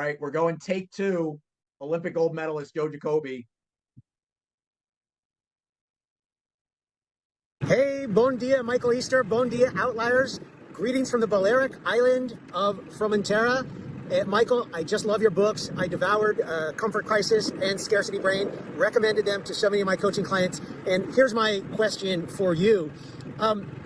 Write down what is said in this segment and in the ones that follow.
right, we're going take two, Olympic gold medalist Joe Jacobi. Hey, bon dia, Michael Easter, bon dia, outliers. Greetings from the Balearic Island of Formentera. Michael, I just love your books. I devoured Comfort Crisis and Scarcity Brain, recommended them to so many of my coaching clients. And here's my question for you.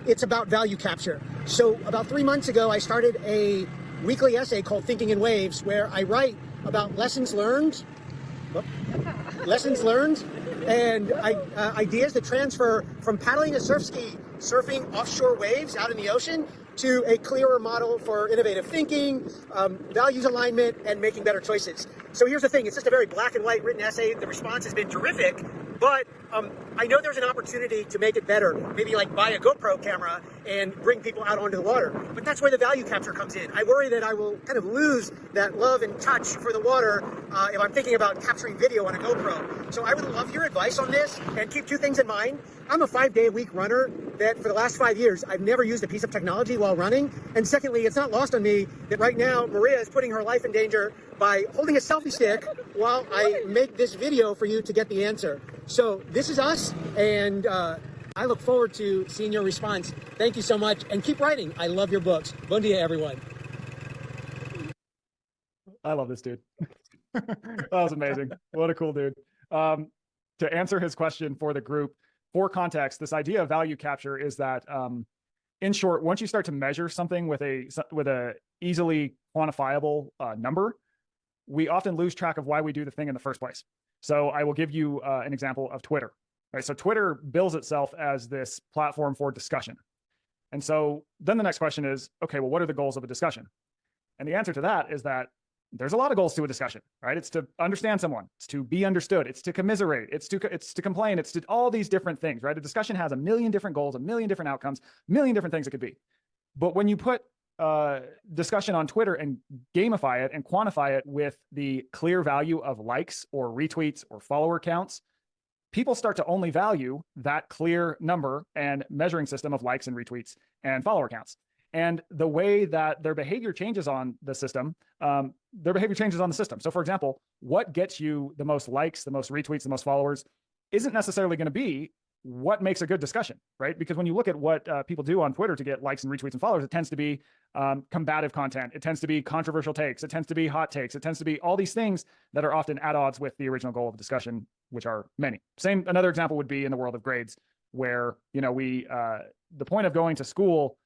It's about value capture. So about 3 months ago, I started a weekly essay called Thinking in Waves, where I write about lessons learned and ideas that transfer from paddling a surf ski, surfing offshore waves out in the ocean, to a clearer model for innovative thinking, values alignment, and making better choices. So here's the thing, it's just a very black and white written essay. The response has been terrific, but I know there's an opportunity to make it better. Maybe like buy a GoPro camera and bring people out onto the water. But that's where the value capture comes in. I worry that I will kind of lose that love and touch for the water if I'm thinking about capturing video on a GoPro. So I would love your advice on this, and keep two things in mind. I'm a 5-day-a-week runner that for the last 5 years, I've never used a piece of technology while running. And secondly, it's not lost on me that right now, Maria is putting her life in danger by holding a selfie stick while I make this video for you to get the answer. So this is us, and I look forward to seeing your response. Thank you so much, and keep writing. I love your books. Bon dia, everyone. I love this dude. That was amazing. What a cool dude. To answer his question for the group, for context, this idea of value capture is that, in short, once you start to measure something with a easily quantifiable number, we often lose track of why we do the thing in the first place. So I will give you an example of Twitter. Right? So Twitter bills itself as this platform for discussion. And so then the next question is, okay, well, what are the goals of a discussion? And the answer to that is that there's a lot of goals to a discussion, right? It's to understand someone, it's to be understood, it's to commiserate, it's to complain, it's to all these different things, right? A discussion has a million different goals, a million different outcomes, a million different things it could be. But when you put discussion on Twitter and gamify it and quantify it with the clear value of likes or retweets or follower counts, people start to only value that clear number and measuring system of likes and retweets and follower counts. And the way that their behavior changes on the system, So for example, what gets you the most likes, the most retweets, the most followers isn't necessarily going to be what makes a good discussion, right? Because when you look at what people do on Twitter to get likes and retweets and followers, it tends to be combative content. It tends to be controversial takes. It tends to be hot takes. It tends to be all these things that are often at odds with the original goal of the discussion, which are many. Another example would be in the world of grades, where, the point of going to school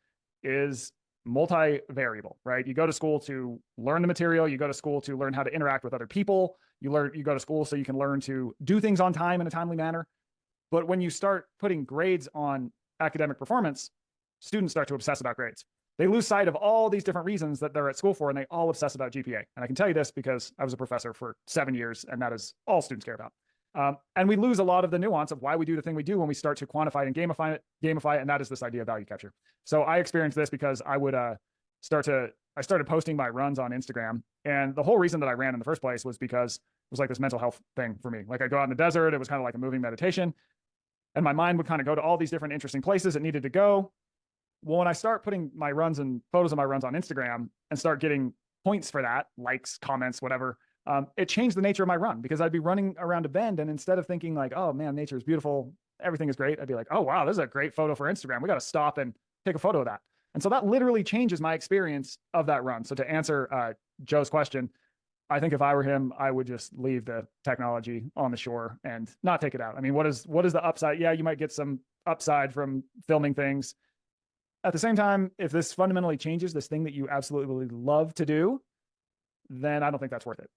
is multivariable, right? You go to school to learn the material. You go to school to learn how to interact with other people. You go to school so you can learn to do things on time in a timely manner. But when you start putting grades on academic performance, students start to obsess about grades. They lose sight of all these different reasons that they're at school for, and they all obsess about GPA. And I can tell you this because I was a professor for 7 years, and that is all students care about. And we lose a lot of the nuance of why we do the thing we do when we start to quantify it and gamify it, and that is this idea of value capture. So I experienced this because I started posting my runs on Instagram, and the whole reason that I ran in the first place was because it was like this mental health thing for me. Like, I'd go out in the desert, it was kind of like a moving meditation, and my mind would kind of go to all these different interesting places it needed to go. Well, when I start putting my runs and photos of my runs on Instagram and start getting points for that, likes, comments, whatever, it changed the nature of my run, because I'd be running around a bend, and instead of thinking like, oh man, nature is beautiful, everything is great, I'd be like, oh wow, this is a great photo for Instagram. We got to stop and take a photo of that. And so that literally changes my experience of that run. So to answer Joe's question, I think if I were him, I would just leave the technology on the shore and not take it out. I mean, what is the upside? Yeah, you might get some upside from filming things. At the same time, if this fundamentally changes this thing that you absolutely love to do, then I don't think that's worth it.